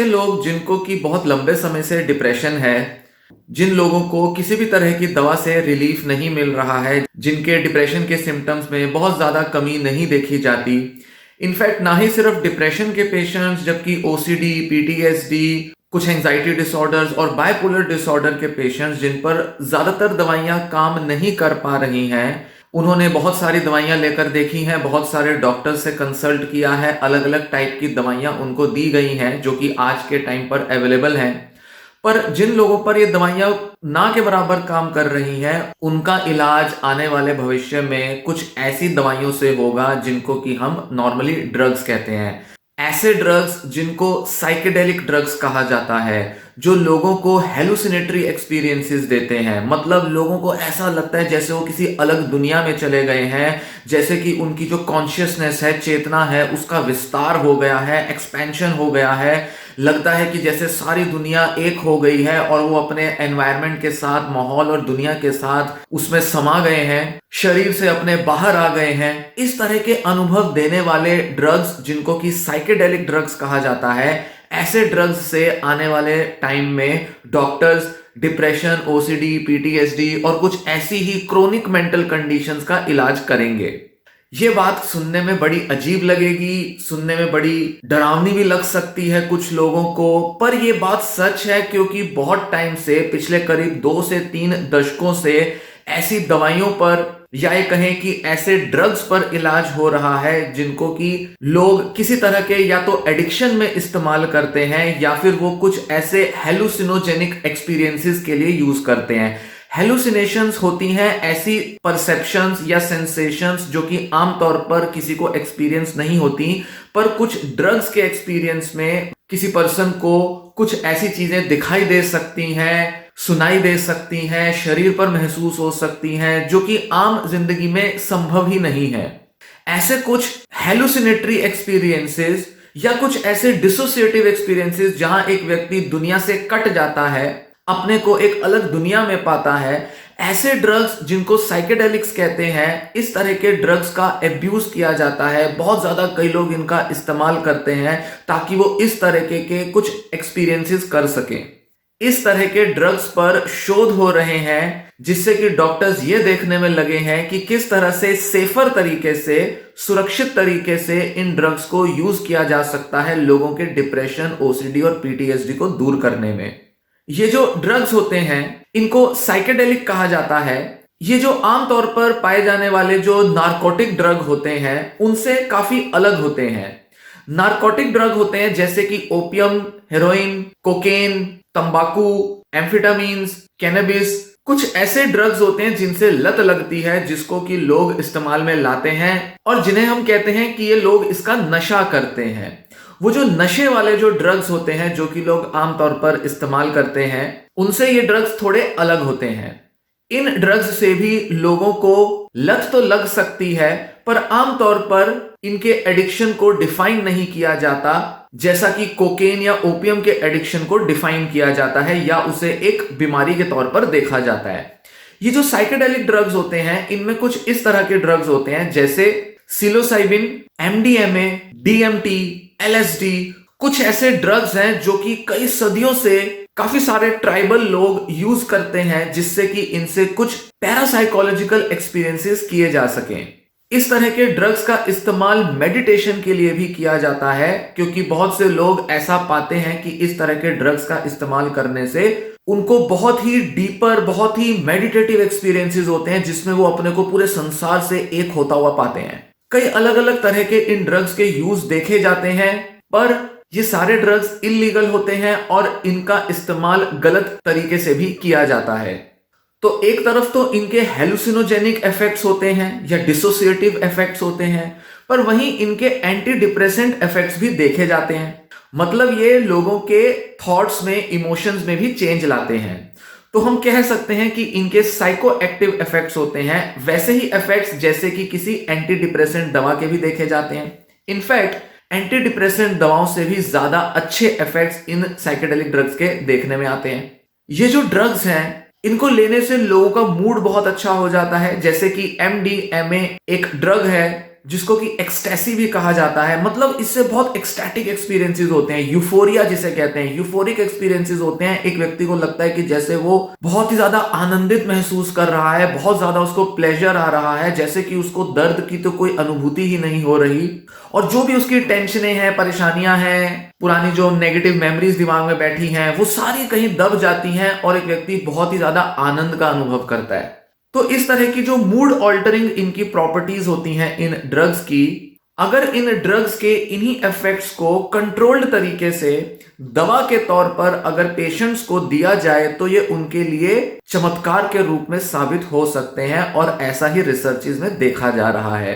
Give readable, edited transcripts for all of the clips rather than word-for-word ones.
लोग जिनको कि बहुत लंबे समय से डिप्रेशन है, जिन लोगों को किसी भी तरह की दवा से रिलीफ नहीं मिल रहा है, जिनके डिप्रेशन के सिम्टम्स में बहुत ज़्यादा कमी नहीं देखी जाती। इनफैक्ट ना ही सिर्फ डिप्रेशन के पेशेंट्स, जबकि ओसीडी, पीटीएसडी, कुछ एंजाइटी डिसऑर्डर्स और बाइपोलर डिसऑर्डर के पेशेंट्स जिन पर ज़्यादातर दवाइयाँ काम नहीं कर पा रही हैं, उन्होंने बहुत सारी दवाइयाँ लेकर देखी हैं, बहुत सारे डॉक्टर से कंसल्ट किया है, अलग अलग टाइप की दवाइयाँ उनको दी गई हैं जो कि आज के टाइम पर अवेलेबल हैं। पर जिन लोगों पर ये दवाइयाँ ना के बराबर काम कर रही हैं, उनका इलाज आने वाले भविष्य में कुछ ऐसी दवाइयों से होगा जिनको कि हम नॉर्मली ड्रग्स कहते हैं। ऐसे ड्रग्स जिनको साइकेडेलिक ड्रग्स कहा जाता है, जो लोगों को हेलुसिनेटरी एक्सपीरियंसेस देते हैं। मतलब लोगों को ऐसा लगता है जैसे वो किसी अलग दुनिया में चले गए हैं, जैसे कि उनकी जो कॉन्शियसनेस है, चेतना है, उसका विस्तार हो गया है, एक्सपेंशन हो गया है। लगता है कि जैसे सारी दुनिया एक हो गई है और वो अपने एनवायरनमेंट के साथ, माहौल और दुनिया के साथ उसमें समा गए हैं, शरीर से अपने बाहर आ गए हैं। इस तरह के अनुभव देने वाले ड्रग्स जिनको कि साइकेडेलिक ड्रग्स कहा जाता है, ऐसे ड्रग्स से आने वाले टाइम में डॉक्टर्स डिप्रेशन, ओसीडी, पीटीएसडी और कुछ ऐसी ही क्रोनिक मेंटल कंडीशंस का इलाज करेंगे। ये बात सुनने में बड़ी अजीब लगेगी, सुनने में बड़ी डरावनी भी लग सकती है कुछ लोगों को, पर यह बात सच है क्योंकि बहुत टाइम से, पिछले करीब 2 से 3 दशकों से ऐसी दवाइयों पर, या ये कहें कि ऐसे ड्रग्स पर इलाज हो रहा है जिनको कि लोग किसी तरह के या तो एडिक्शन में इस्तेमाल करते हैं या फिर वो कुछ ऐसे हेलुसिनोजेनिक एक्सपीरियंसेस के लिए यूज करते हैं। हेलुसिनेशंस होती हैं ऐसी परसेप्शंस या सेंसेशंस जो कि आमतौर पर किसी को एक्सपीरियंस नहीं होती, पर कुछ ड्रग्स के एक्सपीरियंस में किसी पर्सन को कुछ ऐसी चीजें दिखाई दे सकती हैं, सुनाई दे सकती हैं, शरीर पर महसूस हो सकती हैं, जो कि आम जिंदगी में संभव ही नहीं है। ऐसे कुछ हेलुसिनेटरी एक्सपीरियंसेस या कुछ ऐसे डिसोसिएटिव एक्सपीरियंसेस जहां एक व्यक्ति दुनिया से कट जाता है, अपने को एक अलग दुनिया में पाता है, ऐसे ड्रग्स जिनको साइकेडेलिक्स कहते हैं, इस तरह के ड्रग्स का एब्यूज किया जाता है। बहुत ज्यादा कई लोग इनका इस्तेमाल करते हैं ताकि वो इस तरह के कुछ एक्सपीरियंसेस कर सकें। इस तरह के ड्रग्स पर शोध हो रहे हैं जिससे कि डॉक्टर्स ये देखने में लगे हैं कि किस तरह से सेफर तरीके से, सुरक्षित तरीके से इन ड्रग्स को यूज किया जा सकता है लोगों के डिप्रेशन, ओसीडी और पीटीएसडी को दूर करने में। ये जो ड्रग्स होते हैं इनको साइकेडेलिक कहा जाता है। ये जो आमतौर पर पाए जाने वाले जो नार्कोटिक ड्रग होते हैं उनसे काफी अलग होते हैं। नार्कोटिक ड्रग होते हैं जैसे कि ओपियम, हेरोइन, कोकेन, तंबाकू, एम्फेटामिन्स, कैनबिस, कुछ ऐसे ड्रग्स होते हैं जिनसे लत लगती है, जिसको कि लोग इस्तेमाल में लाते हैं और जिन्हें हम कहते हैं कि ये लोग इसका नशा करते हैं। वो जो नशे वाले जो ड्रग्स होते हैं जो कि लोग आमतौर पर इस्तेमाल करते हैं, उनसे ये ड्रग्स थोड़े अलग होते हैं। इन ड्रग्स से भी लोगों को लत तो लग सकती है, पर आमतौर पर इनके एडिक्शन को डिफाइन नहीं किया जाता जैसा कि कोकेन या ओपियम के एडिक्शन को डिफाइन किया जाता है या उसे एक बीमारी के तौर पर देखा जाता है। ये जो साइकेडेलिक ड्रग्स होते हैं इनमें कुछ इस तरह के ड्रग्स होते हैं जैसे सिलोसाइबिन, एमडीएमए, डीएमटी, एलएसडी। कुछ ऐसे ड्रग्स हैं जो कि कई सदियों से काफी सारे ट्राइबल लोग यूज करते हैं जिससे कि इनसे कुछ पैरासाइकोलॉजिकल एक्सपीरियंसेस किए जा सकें। इस तरह के ड्रग्स का इस्तेमाल मेडिटेशन के लिए भी किया जाता है क्योंकि बहुत से लोग ऐसा पाते हैं कि इस तरह के ड्रग्स का इस्तेमाल करने से उनको बहुत ही डीपर, बहुत ही मेडिटेटिव एक्सपीरियंसेस होते हैं जिसमें वो अपने को पूरे संसार से एक होता हुआ पाते हैं। कई अलग अलग तरह के इन ड्रग्स के यूज देखे जाते हैं, पर ये सारे ड्रग्स इल्लीगल होते हैं और इनका इस्तेमाल गलत तरीके से भी किया जाता है। तो एक तरफ तो इनके हेलुसिनोजेनिक इफेक्ट्स होते हैं या डिसोसिएटिव इफेक्ट्स होते हैं, पर वहीं इनके एंटी डिप्रेसेंट इफेक्ट्स भी देखे जाते हैं। मतलब ये लोगों के थॉट्स में, इमोशंस में भी चेंज लाते हैं। तो हम कह सकते हैं कि इनके साइको एक्टिव इफेक्ट्स होते हैं, वैसे ही इफेक्ट्स जैसे कि किसी एंटी डिप्रेसेंट दवा के भी देखे जाते हैं। इनफैक्ट एंटी डिप्रेसेंट दवाओं से भी ज्यादा अच्छे इफेक्ट्स इन साइकेडेलिक ड्रग्स के देखने में आते हैं। ये जो ड्रग्स हैं इनको लेने से लोगों का मूड बहुत अच्छा हो जाता है। जैसे कि एमडीएमए एक ड्रग है जिसको कि एक्सटेसी भी कहा जाता है। मतलब इससे बहुत एक्सटैटिक एक्सपीरियंसेस होते हैं, यूफोरिया जिसे कहते हैं, यूफोरिक एक्सपीरियंसेस होते हैं। एक व्यक्ति को लगता है कि जैसे वो बहुत ही ज्यादा आनंदित महसूस कर रहा है, बहुत ज्यादा उसको प्लेजर आ रहा है, जैसे कि उसको दर्द की तो कोई अनुभूति ही नहीं हो रही। और जो भी उसकी टेंशनें हैं, परेशानियां हैं, पुरानी जो नेगेटिव मेमोरीज दिमाग में बैठी हैं, वो सारी कहीं दब जाती हैं और एक व्यक्ति बहुत ही ज्यादा आनंद का अनुभव करता है। तो इस तरह की जो मूड ऑल्टरिंग इनकी प्रॉपर्टीज होती हैं इन ड्रग्स की, अगर इन ड्रग्स के इन्हीं इफेक्ट्स को कंट्रोल्ड तरीके से दवा के तौर पर अगर पेशेंट्स को दिया जाए तो ये उनके लिए चमत्कार के रूप में साबित हो सकते हैं, और ऐसा ही रिसर्चेस में देखा जा रहा है।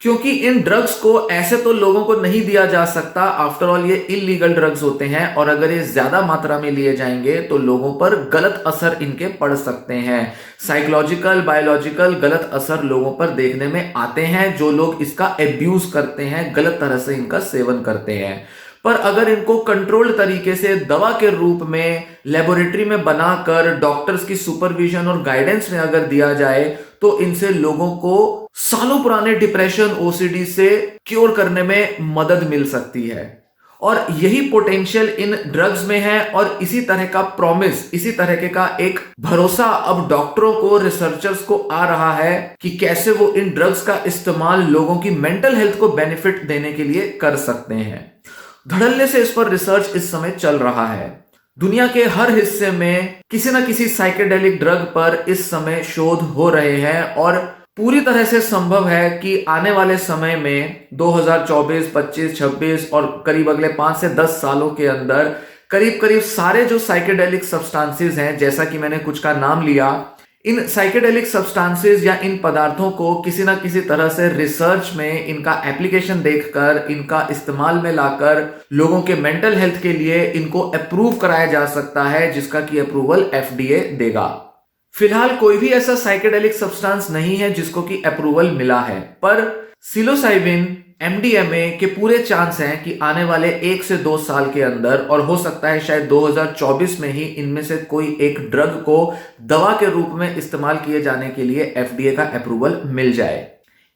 क्योंकि इन ड्रग्स को ऐसे तो लोगों को नहीं दिया जा सकता, आफ्टर ऑल ये इलीगल ड्रग्स होते हैं, और अगर ये ज्यादा मात्रा में लिए जाएंगे तो लोगों पर गलत असर इनके पड़ सकते हैं। साइकोलॉजिकल, बायोलॉजिकल गलत असर लोगों पर देखने में आते हैं जो लोग इसका एब्यूज करते हैं, गलत तरह से इनका सेवन करते हैं। पर अगर इनको कंट्रोल्ड तरीके से दवा के रूप में लेबोरेटरी में बनाकर डॉक्टर्स की सुपरविजन और गाइडेंस में अगर दिया जाए तो इनसे लोगों को सालों पुराने डिप्रेशन, ओसीडी से क्योर करने में मदद मिल सकती है। और यही पोटेंशियल इन ड्रग्स में है, और इसी तरह का प्रॉमिस, इसी तरह का एक भरोसा अब डॉक्टरों को, रिसर्चर्स को आ रहा है कि कैसे वो इन ड्रग्स का इस्तेमाल लोगों की मेंटल हेल्थ को बेनिफिट देने के लिए कर सकते हैं। धड़ल्ले से इस पर रिसर्च इस समय चल रहा है। दुनिया के हर हिस्से में किसी न किसी साइकेडेलिक ड्रग पर इस समय शोध हो रहे हैं, और पूरी तरह से संभव है कि आने वाले समय में 2024, 25, 26 और करीब अगले 5 से 10 सालों के अंदर करीब करीब सारे जो साइकेडेलिक सब्सटेंसेस हैं, जैसा कि मैंने कुछ का नाम लिया, इन साइकेडेलिक सब्सटेंसेस या इन पदार्थों को किसी ना किसी तरह से रिसर्च में इनका एप्लीकेशन देखकर, इनका इस्तेमाल में लाकर लोगों के मेंटल हेल्थ के लिए इनको अप्रूव कराया जा सकता है, जिसका कि अप्रूवल एफडीए देगा। फिलहाल कोई भी ऐसा साइकेडेलिक सब्सटेंस नहीं है जिसको कि अप्रूवल मिला है, पर सिलोसाइबिन, एमडीएमए के पूरे चांस हैं कि आने वाले 1 से 2 साल के अंदर, और हो सकता है शायद 2024 में ही, इनमें से कोई एक ड्रग को दवा के रूप में इस्तेमाल किए जाने के लिए एफडीए का अप्रूवल मिल जाए।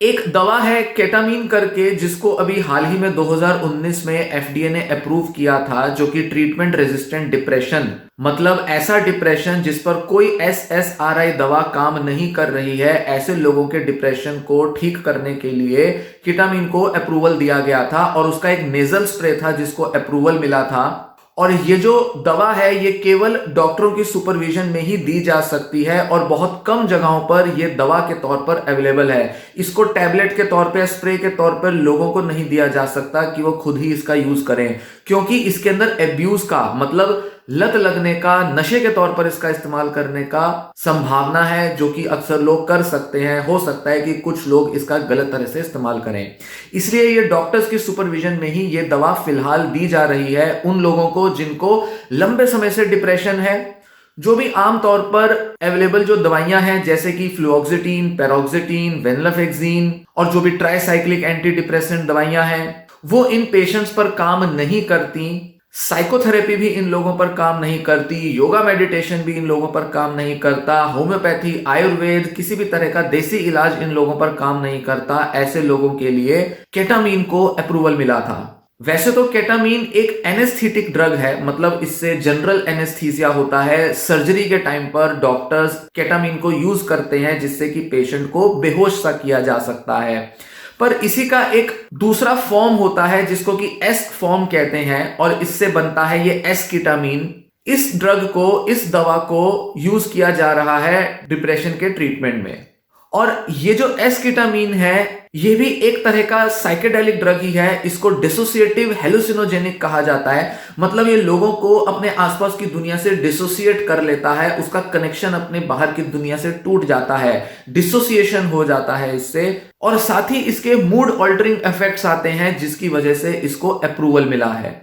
एक दवा है केटामीन करके, जिसको अभी हाल ही में 2019 में एफडीए ने अप्रूव किया था, जो कि ट्रीटमेंट रेजिस्टेंट डिप्रेशन, मतलब ऐसा डिप्रेशन जिस पर कोई एसएसआरआई दवा काम नहीं कर रही है, ऐसे लोगों के डिप्रेशन को ठीक करने के लिए केटामीन को अप्रूवल दिया गया था, और उसका एक नेजल स्प्रे था जिसको अप्रूवल मिला था। और ये जो दवा है ये केवल डॉक्टरों की सुपरविजन में ही दी जा सकती है, और बहुत कम जगहों पर ये दवा के तौर पर अवेलेबल है। इसको टैबलेट के तौर पे, स्प्रे के तौर पर लोगों को नहीं दिया जा सकता कि वो खुद ही इसका यूज करें, क्योंकि इसके अंदर एब्यूज का, मतलब लत लगने का, नशे के तौर पर इसका इस्तेमाल करने का संभावना है, जो कि अक्सर लोग कर सकते हैं। हो सकता है कि कुछ लोग इसका गलत तरह से इस्तेमाल करें, इसलिए ये डॉक्टर्स की सुपरविजन में ही ये दवा फिलहाल दी जा रही है उन लोगों को जिनको लंबे समय से डिप्रेशन है। जो भी आमतौर पर अवेलेबल जो दवाइयां हैं, जैसे कि फ्लुओक्सिटीन, पैरोक्सिटीन, वेनलाफेक्सिन, और जो भी ट्राइसाइक्लिक एंटी डिप्रेसेंट दवाइयां हैं, वो इन पेशेंट्स पर काम नहीं करती। साइकोथेरेपी भी इन लोगों पर काम नहीं करती, योगा मेडिटेशन भी इन लोगों पर काम नहीं करता, होम्योपैथी, आयुर्वेद, किसी भी तरह का देसी इलाज इन लोगों पर काम नहीं करता। ऐसे लोगों के लिए केटामीन को अप्रूवल मिला था। वैसे तो केटामीन एक एनेस्थेटिक ड्रग है, मतलब इससे जनरल एनेस्थीसिया होता है। सर्जरी के टाइम पर डॉक्टर्स केटामीन को यूज करते हैं जिससे कि पेशेंट को बेहोश सा किया जा सकता है। पर इसी का एक दूसरा फॉर्म होता है जिसको कि एस फॉर्म कहते हैं, और इससे बनता है ये एस्कीटामीन। इस ड्रग को, इस दवा को यूज किया जा रहा है डिप्रेशन के ट्रीटमेंट में। और ये जो एस्कीटामीन है ये भी एक तरह का साइकेडेलिक ड्रग ही है। इसको डिसोसिएटिव हेलुसिनोजेनिक कहा जाता है, मतलब ये लोगों को अपने आसपास की दुनिया से डिसोसिएट कर लेता है, उसका कनेक्शन अपने बाहर की दुनिया से टूट जाता है, डिसोसिएशन हो जाता है इससे। और साथ ही इसके मूड ऑल्टरिंग इफेक्ट्स आते हैं जिसकी वजह से इसको अप्रूवल मिला है।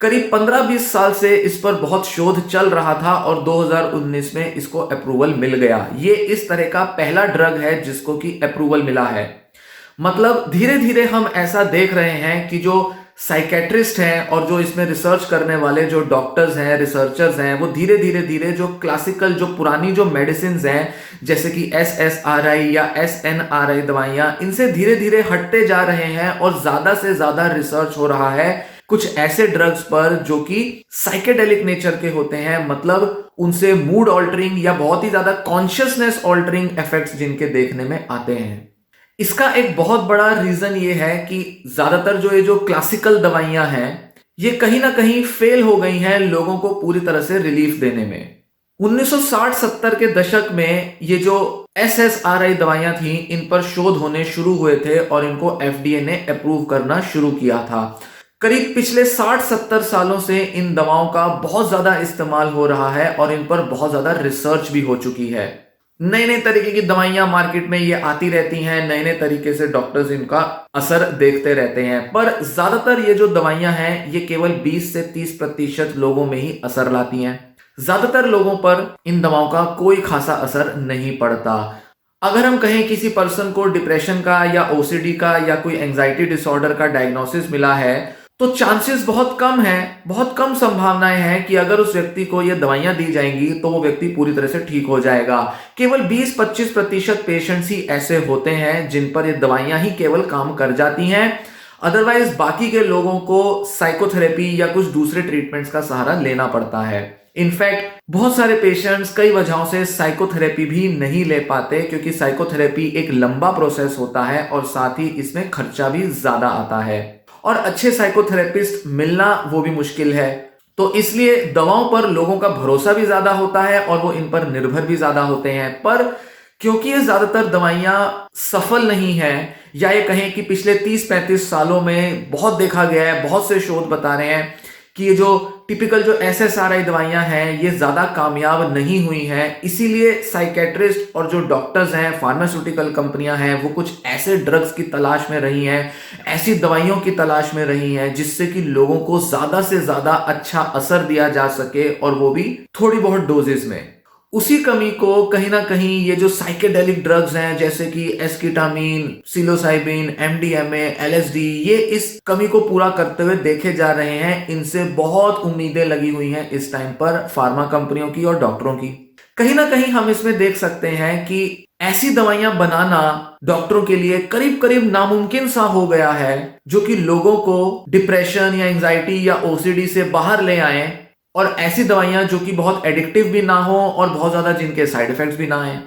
करीब 15-20 साल से इस पर बहुत शोध चल रहा था और 2019 में इसको अप्रूवल मिल गया। ये इस तरह का पहला ड्रग है जिसको कि अप्रूवल मिला है। मतलब धीरे धीरे हम ऐसा देख रहे हैं कि जो साइकेट्रिस्ट हैं और जो इसमें रिसर्च करने वाले जो डॉक्टर्स हैं, रिसर्चर्स हैं, वो धीरे धीरे धीरे जो क्लासिकल जो पुरानी जो मेडिसिन हैं जैसे कि SSRI या SNRI दवाइयां, इनसे धीरे धीरे हटते जा रहे हैं और ज्यादा से ज्यादा रिसर्च हो रहा है कुछ ऐसे ड्रग्स पर जो कि साइकेडेलिक नेचर के होते हैं, मतलब उनसे मूड ऑल्टरिंग या बहुत ही ज्यादा कॉन्शियसनेस ऑल्टरिंग इफेक्ट्स जिनके देखने में आते हैं। इसका एक बहुत बड़ा रीजन ये है कि ज्यादातर जो ये जो क्लासिकल दवाइयां हैं ये कहीं ना कहीं फेल हो गई हैं लोगों को पूरी तरह से रिलीफ देने में। 1960-70 के दशक में ये जो SSRI दवाइयां थी इन पर शोध होने शुरू हुए थे और इनको FDA ने अप्रूव करना शुरू किया था। करीब पिछले 60-70 सालों से इन दवाओं का बहुत ज्यादा इस्तेमाल हो रहा है और इन पर बहुत ज्यादा रिसर्च भी हो चुकी है। नए नए तरीके की दवाइयां मार्केट में ये आती रहती हैं, नए नए तरीके से डॉक्टर्स इनका असर देखते रहते हैं, पर ज्यादातर ये जो दवाइयां हैं ये केवल 20 से 30% लोगों में ही असर लाती हैं। ज्यादातर लोगों पर इन दवाओं का कोई खासा असर नहीं पड़ता। अगर हम कहें किसी पर्सन को डिप्रेशन का या OCD का या कोई एंजाइटी डिसऑर्डर का डायग्नोसिस मिला है तो चांसेस बहुत कम है, बहुत कम संभावनाएं हैं कि अगर उस व्यक्ति को ये दवाइयां दी जाएंगी तो वो व्यक्ति पूरी तरह से ठीक हो जाएगा। केवल 20-25% पेशेंट्स ही ऐसे होते हैं जिन पर ये दवाइयां ही केवल काम कर जाती हैं। अदरवाइज बाकी के लोगों को साइकोथेरेपी या कुछ दूसरे ट्रीटमेंट्स का सहारा लेना पड़ता है। इनफैक्ट बहुत सारे पेशेंट्स कई वजहों से साइकोथेरेपी भी नहीं ले पाते क्योंकि साइकोथेरेपी एक लंबा प्रोसेस होता है और साथ ही इसमें खर्चा भी ज्यादा आता है और अच्छे साइकोथेरेपिस्ट मिलना वो भी मुश्किल है। तो इसलिए दवाओं पर लोगों का भरोसा भी ज्यादा होता है और वो इन पर निर्भर भी ज्यादा होते हैं। पर क्योंकि ये ज्यादातर दवाइयां सफल नहीं है या ये कहें कि पिछले 30-35 सालों में बहुत देखा गया है, बहुत से शोध बता रहे हैं कि ये जो टिपिकल जो SSRI दवाइयां हैं ये ज्यादा कामयाब नहीं हुई हैं, इसीलिए साइकेट्रिस्ट और जो डॉक्टर्स हैं, फार्मास्यूटिकल कंपनियां हैं, वो कुछ ऐसे ड्रग्स की तलाश में रही हैं, ऐसी दवाइयों की तलाश में रही हैं जिससे कि लोगों को ज्यादा से ज्यादा अच्छा असर दिया जा सके और वो भी थोड़ी बहुत डोजेस में। उसी कमी को कहीं ना कहीं ये जो साइकेडेलिक ड्रग्स हैं जैसे कि एस्कीटामीन, सिलोसाइबिन, MDMA, LSD, ये इस कमी को पूरा करते हुए देखे जा रहे हैं। इनसे बहुत उम्मीदें लगी हुई हैं इस टाइम पर फार्मा कंपनियों की और डॉक्टरों की। कहीं ना कहीं हम इसमें देख सकते हैं कि ऐसी दवाइयां बनाना डॉक्टरों के लिए करीब करीब नामुमकिन सा हो गया है जो कि लोगों को डिप्रेशन या एंजाइटी या OCD से बाहर ले आए और ऐसी दवाइयां जो कि बहुत एडिक्टिव भी ना हो और बहुत ज्यादा जिनके साइड इफेक्ट्स भी ना आए।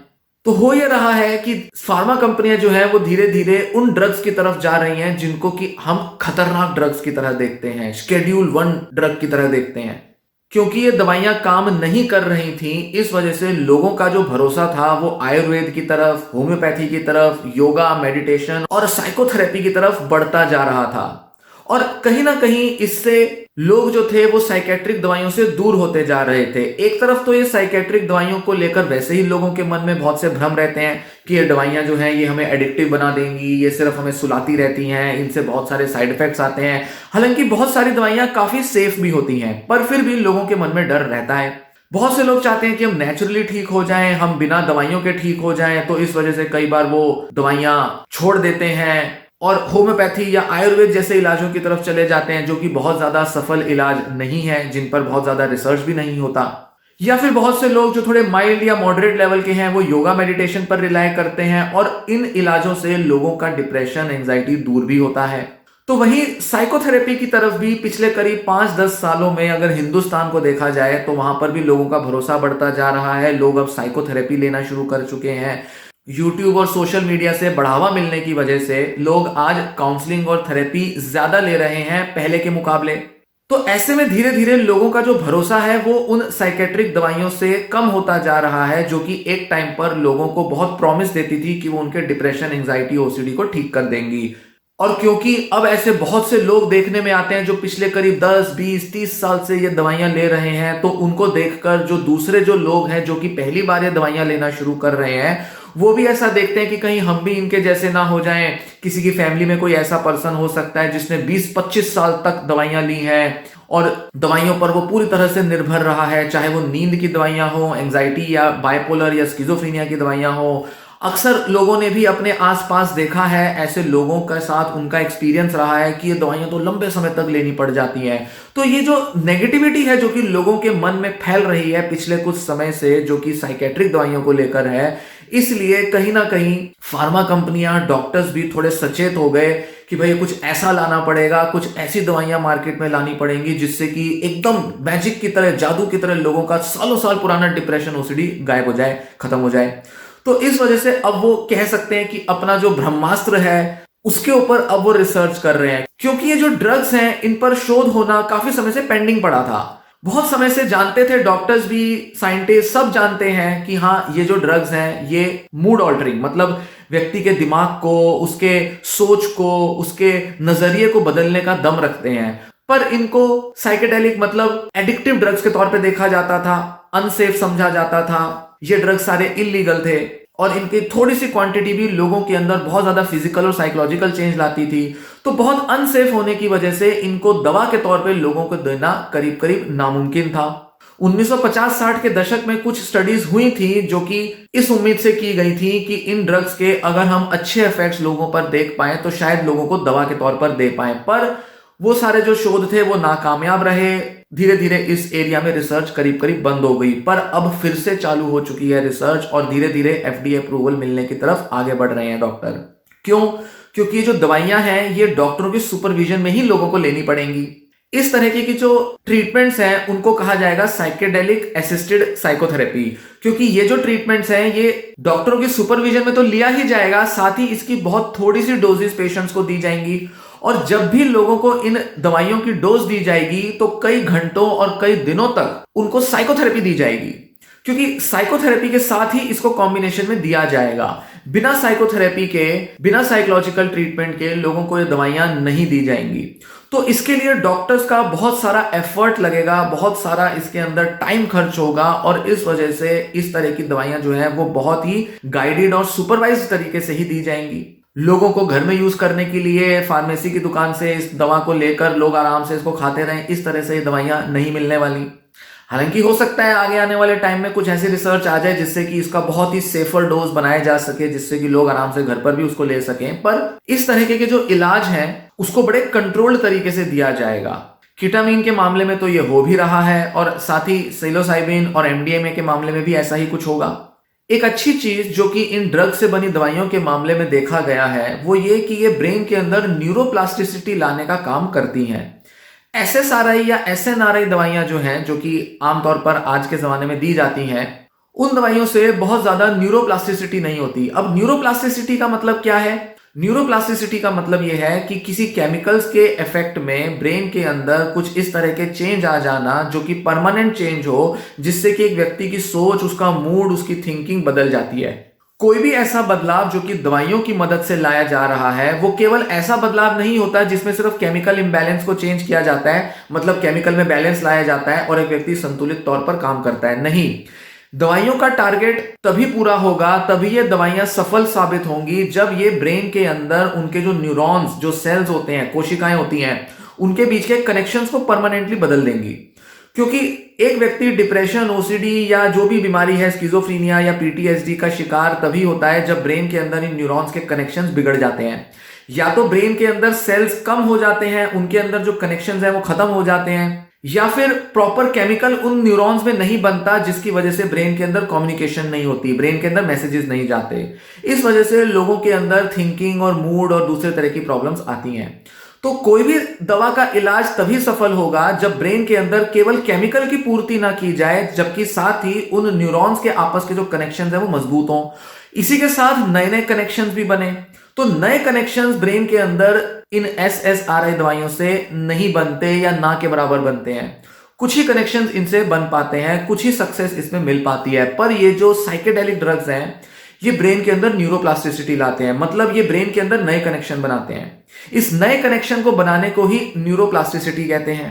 तो हो ये रहा है कि फार्मा कंपनियां जो है वो धीरे धीरे उन ड्रग्स की तरफ जा रही हैं जिनको कि हम खतरनाक ड्रग्स की तरह देखते हैं, शेड्यूल 1 ड्रग की तरह देखते हैं। क्योंकि ये दवाइयां काम नहीं कर रही थी, इस वजह से लोगों का जो भरोसा था वो आयुर्वेद की तरफ, होम्योपैथी की तरफ, योगा, मेडिटेशन और साइकोथेरेपी की तरफ बढ़ता जा रहा था। और कहीं ना कहीं इससे लोग जो थे वो साइकेट्रिक दवाइयों से दूर होते जा रहे थे। एक तरफ तो ये साइकेट्रिक दवाइयों को लेकर वैसे ही लोगों के मन में बहुत से भ्रम रहते हैं कि ये दवाइयां जो हैं ये हमें एडिक्टिव बना देंगी, ये सिर्फ हमें सुलाती रहती हैं, इनसे बहुत सारे साइड इफेक्ट्स आते हैं। हालांकि बहुत सारी दवाइयां काफी सेफ भी होती हैं, पर फिर भी लोगों के मन में डर रहता है। बहुत से लोग चाहते हैं कि हम नेचुरली ठीक हो जाएं, हम बिना दवाइयों के ठीक हो जाएं, तो इस वजह से कई बार वो दवाइयां छोड़ देते हैं और होम्योपैथी या आयुर्वेद जैसे इलाजों की तरफ चले जाते हैं जो कि बहुत ज्यादा सफल इलाज नहीं है, जिन पर बहुत ज्यादा रिसर्च भी नहीं होता। या फिर बहुत से लोग जो थोड़े माइल्ड या मॉडरेट लेवल के हैं वो योगा मेडिटेशन पर रिलाय करते हैं और इन इलाजों से लोगों का डिप्रेशन, एंजाइटी दूर भी होता है। तो वहीं साइकोथेरेपी की तरफ भी पिछले करीब 5-10 सालों में अगर हिंदुस्तान को देखा जाए तो वहां पर भी लोगों का भरोसा बढ़ता जा रहा है। लोग अब साइकोथेरेपी लेना शुरू कर चुके हैं। यूट्यूब और सोशल मीडिया से बढ़ावा मिलने की वजह से लोग आज काउंसलिंग और थेरेपी ज्यादा ले रहे हैं पहले के मुकाबले। तो ऐसे में धीरे धीरे लोगों का जो भरोसा है वो उन साइकेट्रिक दवाइयों से कम होता जा रहा है जो कि एक टाइम पर लोगों को बहुत प्रॉमिस देती थी कि वो उनके डिप्रेशन, एंजाइटी, OCD को ठीक कर देंगी। और क्योंकि अब ऐसे बहुत से लोग देखने में आते हैं जो पिछले करीब 10, 20, 30 साल से ये दवाइयां ले रहे हैं, तो उनको देखकर जो दूसरे जो लोग हैं जो कि पहली बार ये दवाइयां लेना शुरू कर रहे हैं वो भी ऐसा देखते हैं कि कहीं हम भी इनके जैसे ना हो जाएं। किसी की फैमिली में कोई ऐसा पर्सन हो सकता है जिसने 20-25 साल तक दवाइयां ली हैं और दवाइयों पर वो पूरी तरह से निर्भर रहा है, चाहे वो नींद की दवाइयां हो, एंजाइटी या बाइपोलर या स्किज़ोफ्रेनिया की दवाइयां हो, अक्सर लोगों ने भी अपने आसपास देखा है, ऐसे लोगों के साथ उनका एक्सपीरियंस रहा है कि ये दवाइयां तो लंबे समय तक लेनी पड़ जाती हैं। तो ये जो नेगेटिविटी है जो कि लोगों के मन में फैल रही है पिछले कुछ समय से, जो कि साइकेट्रिक दवाइयों को लेकर है, इसलिए कहीं ना कहीं फार्मा कंपनियां, डॉक्टर्स भी थोड़े सचेत हो गए कि भाई कुछ ऐसा लाना पड़ेगा, कुछ ऐसी दवाइयां मार्केट में लानी पड़ेंगी जिससे कि एकदम मैजिक की तरह, जादू की तरह लोगों का सालों साल पुराना डिप्रेशन, ओसीडी गायब हो जाए, खत्म हो जाए। तो इस वजह से अब वो कह सकते हैं कि अपना जो ब्रह्मास्त्र है उसके ऊपर अब वो रिसर्च कर रहे हैं, क्योंकि ये जो ड्रग्स हैं इन पर शोध होना काफी समय से पेंडिंग पड़ा था। बहुत समय से जानते थे डॉक्टर्स भी, साइंटिस्ट सब जानते हैं कि हाँ ये जो ड्रग्स हैं ये मूड ऑल्टरिंग, मतलब व्यक्ति के दिमाग को, उसके सोच को, उसके नजरिए को बदलने का दम रखते हैं। पर इनको साइकेडेलिक मतलब एडिक्टिव ड्रग्स के तौर पे देखा जाता था, अनसेफ समझा जाता था। ये ड्रग्स सारे इलीगल थे और इनकी थोड़ी सी क्वांटिटी भी लोगों के अंदर बहुत ज्यादा फिजिकल और साइकोलॉजिकल चेंज लाती थी। तो बहुत अनसेफ होने की वजह से इनको दवा के तौर पे लोगों को देना करीब करीब नामुमकिन था। 1950-60 के दशक में कुछ स्टडीज हुई थी जो कि इस उम्मीद से की गई थी कि इन ड्रग्स के अगर हम अच्छे इफेक्ट्स लोगों पर देख पाए तो शायद लोगों को दवा के तौर पर दे पाए, पर वो सारे जो शोध थे वो नाकामयाब रहे। धीरे धीरे इस एरिया में रिसर्च करीब करीब बंद हो गई, पर अब फिर से चालू हो चुकी है रिसर्च और धीरे धीरे एफडीए अप्रूवल मिलने की तरफ आगे बढ़ रहे हैं डॉक्टर। क्यों? क्योंकि ये जो दवाइयां हैं ये डॉक्टरों की सुपरविजन में ही लोगों को लेनी पड़ेंगी। इस तरह की जो ट्रीटमेंट्स हैं उनको कहा जाएगा साइकेडेलिक असिस्टेड साइकोथेरेपी, क्योंकि ये जो ट्रीटमेंट्स हैं ये डॉक्टरों की सुपरविजन में तो लिया ही जाएगा, साथ ही इसकी बहुत थोड़ी सी डोजेस पेशेंट्स को दी जाएंगी। और जब भी लोगों को इन दवाइयों की डोज दी जाएगी तो कई घंटों और कई दिनों तक उनको साइकोथेरेपी दी जाएगी, क्योंकि साइकोथेरेपी के साथ ही इसको कॉम्बिनेशन में दिया जाएगा। बिना साइकोथेरेपी के, बिना साइकोलॉजिकल ट्रीटमेंट के लोगों को ये दवाइयां नहीं दी जाएंगी। तो इसके लिए डॉक्टर्स का बहुत सारा एफर्ट लगेगा, बहुत सारा इसके अंदर टाइम खर्च होगा और इस वजह से इस तरह की दवाइयां जो है वो बहुत ही गाइडेड और सुपरवाइज्ड तरीके से ही दी जाएंगी। लोगों को घर में यूज करने के लिए फार्मेसी की दुकान से इस दवा को लेकर लोग आराम से इसको खाते रहें, इस तरह से ये दवाइयां नहीं मिलने वाली। हालांकि हो सकता है आगे आने वाले टाइम में कुछ ऐसी रिसर्च आ जाए जिससे कि इसका बहुत ही सेफर डोज बनाया जा सके, जिससे कि लोग आराम से घर पर भी उसको ले सकें। पर इस तरह के जो इलाज है उसको बड़े कंट्रोल्ड तरीके से दिया जाएगा। कीटामीन के मामले में तो ये हो भी रहा है और साथ ही साइलोसाइबिन और एमडीएमए के मामले में भी ऐसा ही कुछ होगा। एक अच्छी चीज जो कि इन ड्रग से बनी दवाइयों के मामले में देखा गया है वो ये कि ये ब्रेन के अंदर न्यूरोप्लास्टिसिटी लाने का काम करती हैं। एसएसआरआई या एसएनआरआई दवाइयां जो हैं, जो कि आमतौर पर आज के जमाने में दी जाती हैं, उन दवाइयों से बहुत ज्यादा न्यूरोप्लास्टिसिटी नहीं होती। अब न्यूरोप्लास्टिसिटी का मतलब क्या है? न्यूरोप्लास्टिसिटी का मतलब यह है कि किसी केमिकल्स के इफेक्ट में ब्रेन के अंदर कुछ इस तरह के चेंज आ जाना जो कि परमानेंट चेंज हो, जिससे कि एक व्यक्ति की सोच, उसका मूड, उसकी थिंकिंग बदल जाती है। कोई भी ऐसा बदलाव जो कि दवाइयों की मदद से लाया जा रहा है वो केवल ऐसा बदलाव नहीं होता जिसमें सिर्फ केमिकल इम्बैलेंस को चेंज किया जाता है, मतलब केमिकल में बैलेंस लाया जाता है और एक व्यक्ति संतुलित तौर पर काम करता है। नहीं, दवाइयों का टारगेट तभी पूरा होगा, तभी ये दवाइयां सफल साबित होंगी जब ये ब्रेन के अंदर उनके जो न्यूरॉन्स, जो सेल्स होते हैं, कोशिकाएं होती हैं, उनके बीच के कनेक्शंस को परमानेंटली बदल देंगी। क्योंकि एक व्यक्ति डिप्रेशन, ओसीडी या जो भी बीमारी है, स्किज़ोफ्रेनिया या पीटीएसडी का शिकार तभी होता है जब ब्रेन के अंदर इन न्यूरॉन्स के कनेक्शंस बिगड़ जाते हैं। या तो ब्रेन के अंदर सेल्स कम हो जाते हैं, उनके अंदर जो कनेक्शंस हैं वो खत्म हो जाते हैं, या फिर प्रॉपर केमिकल उन न्यूरॉन्स में नहीं बनता जिसकी वजह से ब्रेन के अंदर कम्युनिकेशन नहीं होती, ब्रेन के अंदर मैसेजेस नहीं जाते। इस वजह से लोगों के अंदर थिंकिंग और मूड और दूसरे तरह की प्रॉब्लम्स आती हैं। तो कोई भी दवा का इलाज तभी सफल होगा जब ब्रेन के अंदर केवल केमिकल की पूर्ति ना की जाए, जबकि साथ ही उन न्यूरॉन्स के आपस के जो कनेक्शंस हैं वो मजबूत हों। इसी के साथ नए नए कनेक्शंस भी बने। तो नए कनेक्शंस ब्रेन के अंदर इन एसएसआरआई दवाइयों से नहीं बनते या ना के बराबर बनते हैं। कुछ ही कनेक्शंस इनसे बन पाते हैं, कुछ ही सक्सेस इसमें मिल पाती है। पर ये जो साइकेडेलिक ड्रग्स हैं ये ब्रेन के अंदर न्यूरोप्लास्टिसिटी लाते हैं, मतलब ये ब्रेन के अंदर नए कनेक्शन बनाते हैं। इस नए कनेक्शन को बनाने को ही न्यूरोप्लास्टिसिटी कहते हैं।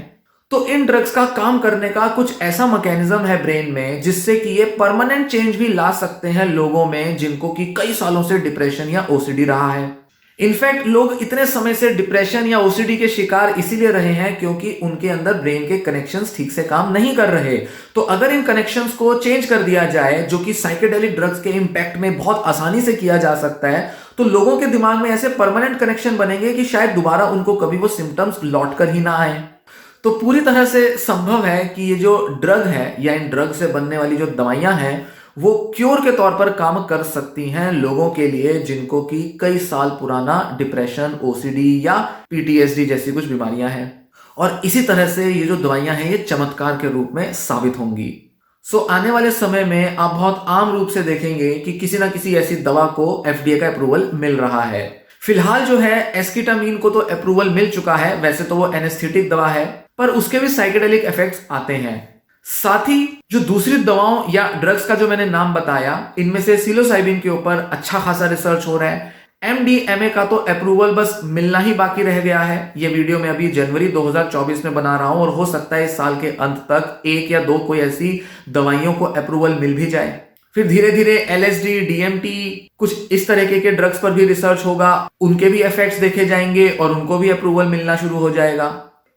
तो इन ड्रग्स का काम करने का कुछ ऐसा मैकेनिज्म है ब्रेन में जिससे कि ये परमानेंट चेंज भी ला सकते हैं लोगों में जिनको कि कई सालों से डिप्रेशन या ओसीडी रहा है। इनफैक्ट लोग इतने समय से डिप्रेशन या ओसीडी के शिकार इसीलिए रहे हैं क्योंकि उनके अंदर ब्रेन के कनेक्शंस ठीक से काम नहीं कर रहे। तो अगर इन कनेक्शंस को चेंज कर दिया जाए, जो कि साइकेडेलिक ड्रग्स के इंपैक्ट में बहुत आसानी से किया जा सकता है, तो लोगों के दिमाग में ऐसे परमानेंट कनेक्शन बनेंगे कि शायद दोबारा उनको कभी वो सिम्टम्स लौट कर ही ना आए। तो पूरी तरह से संभव है कि ये जो ड्रग है या इन ड्रग से बनने वाली जो दवाइयां हैं वो क्योर के तौर पर काम कर सकती हैं लोगों के लिए जिनको कि कई साल पुराना डिप्रेशन, ओसीडी या पीटीएसडी जैसी कुछ बीमारियां हैं। और इसी तरह से ये जो दवाइयां हैं ये चमत्कार के रूप में साबित होंगी। आने वाले समय में आप बहुत आम रूप से देखेंगे कि किसी ना किसी ऐसी दवा को एफडीए का अप्रूवल मिल रहा है। फिलहाल जो है एस्कीटामीन को तो अप्रूवल मिल चुका है, वैसे तो वो एनेस्थेटिक दवा है, पर उसके भी साइकेडेलिक इफेक्ट्स आते हैं। साथ ही जो दूसरी दवाओं या ड्रग्स का जो मैंने नाम बताया, इनमें से सिलोसाइबिन के ऊपर अच्छा खासा रिसर्च हो रहा है। एमडीएमए का तो अप्रूवल बस मिलना ही बाकी रह गया है। ये वीडियो मैं अभी जनवरी 2024 में बना रहा हूं और हो सकता है इस साल के अंत तक एक या दो कोई ऐसी दवाइयों को अप्रूवल मिल भी जाए। फिर धीरे धीरे एलएसडी, डीएमटी, कुछ इस तरीके के ड्रग्स पर भी रिसर्च होगा, उनके भी इफेक्ट्स देखे जाएंगे और उनको भी अप्रूवल मिलना शुरू हो जाएगा।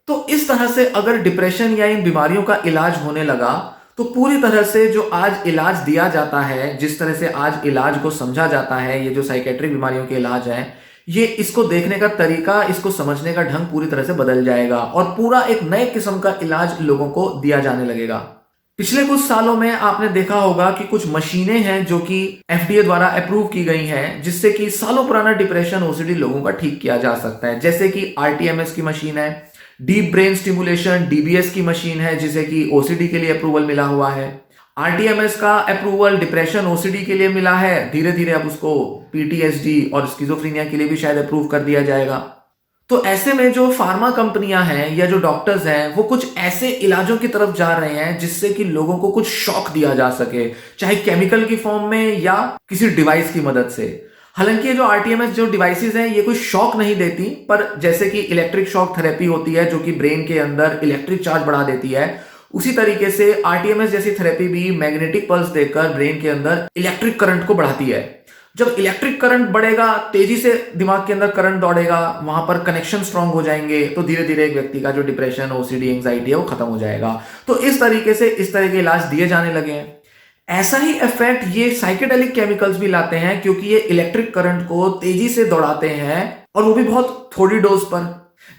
तो इस तरह से अगर डिप्रेशन या इन बीमारियों का इलाज होने लगा तो पूरी तरह से जो आज इलाज दिया जाता है, जिस तरह से आज इलाज को समझा जाता है, ये जो साइकेट्रिक बीमारियों के इलाज हैं, ये इसको देखने का तरीका, इसको समझने का ढंग पूरी तरह से बदल जाएगा और पूरा एक नए किस्म का इलाज लोगों को दिया जाने लगेगा। पिछले कुछ सालों में आपने देखा होगा कि कुछ मशीनें हैं जो कि एफडीए द्वारा अप्रूव की गई हैं, जिससे कि सालों पुराना डिप्रेशन, ओसीडी लोगों का ठीक किया जा सकता है। जैसे कि आरटीएमएस की मशीन है, डीप ब्रेन स्टिमुलेशन डीबीएस की मशीन है जिसे कि ओसीडी के लिए अप्रूवल मिला हुआ है। आरटीएमएस का अप्रूवल डिप्रेशन, ओसीडी के लिए मिला है, धीरे धीरे अब उसको पीटीएसडी और स्किज़ोफ्रेनिया के लिए भी शायद अप्रूव कर दिया जाएगा। तो ऐसे में जो फार्मा कंपनियां हैं या जो डॉक्टर्स हैं वो कुछ ऐसे इलाजों की तरफ जा रहे हैं जिससे कि लोगों को कुछ शॉक दिया जा सके, चाहे केमिकल की फॉर्म में या किसी डिवाइस की मदद से। हालांकि ये जो आरटीएमएस जो डिवाइसेस हैं ये कोई शॉक नहीं देती, पर जैसे कि इलेक्ट्रिक शॉक थेरेपी होती है जो कि ब्रेन के अंदर इलेक्ट्रिक चार्ज बढ़ा देती है, उसी तरीके से आरटीएमएस जैसी थेरेपी भी मैग्नेटिक पल्स देकर ब्रेन के अंदर इलेक्ट्रिक करंट को बढ़ाती है। जब इलेक्ट्रिक करंट बढ़ेगा, तेजी से दिमाग के अंदर करंट दौड़ेगा, वहां पर कनेक्शन स्ट्रांग हो जाएंगे, तो धीरे धीरे एक व्यक्ति का जो डिप्रेशन, ओसीडी, एंजाइटी है वो खत्म हो जाएगा। तो इस तरीके से इस तरह के इलाज दिए जाने लगे हैं। ऐसा ही इफेक्ट ये साइकेडेलिक केमिकल्स भी लाते हैं क्योंकि ये इलेक्ट्रिक करंट को तेजी से दौड़ाते हैं और वो भी बहुत थोड़ी डोज पर।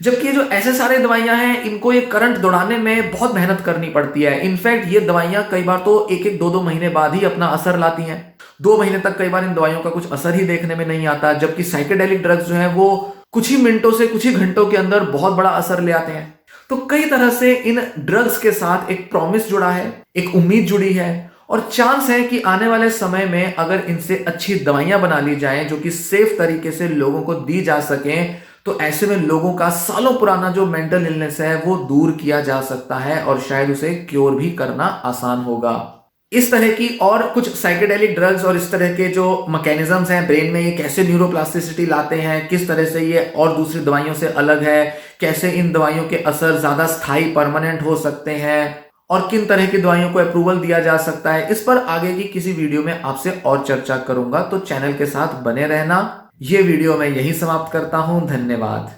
जबकि जो ऐसे सारे दवाइयां हैं इनको ये करंट दौड़ाने में बहुत मेहनत करनी पड़ती है। इनफैक्ट ये दवाइयां कई बार तो एक एक दो महीने बाद ही अपना असर लाती हैं। 2 महीने तक कई बार इन दवाइयों का कुछ असर ही देखने में नहीं आता, जबकि साइकेडेलिक ड्रग्स जो है वो कुछ ही मिनटों से कुछ ही घंटों के अंदर बहुत बड़ा असर ले आते हैं। तो कई तरह से इन ड्रग्स के साथ एक प्रॉमिस जुड़ा है, एक उम्मीद जुड़ी है और चांस है कि आने वाले समय में अगर इनसे अच्छी दवाइयां बना ली जाएं जो कि सेफ तरीके से लोगों को दी जा सकें, तो ऐसे में लोगों का सालों पुराना जो मेंटल इलनेस है वो दूर किया जा सकता है और शायद उसे क्योर भी करना आसान होगा। इस तरह की और कुछ साइकेडेलिक ड्रग्स और इस तरह के जो मैकेनिज्म्स हैं ब्रेन में, ये कैसे न्यूरोप्लास्टिसिटी लाते हैं, किस तरह से ये और दूसरी दवाइयों से अलग है, कैसे इन दवाइयों के असर ज्यादा स्थायी, परमानेंट हो सकते हैं और किन तरह की दवाइयों को अप्रूवल दिया जा सकता है, इस पर आगे की किसी वीडियो में आपसे और चर्चा करूंगा। तो चैनल के साथ बने रहना। ये वीडियो मैं यहीं समाप्त करता हूं। धन्यवाद।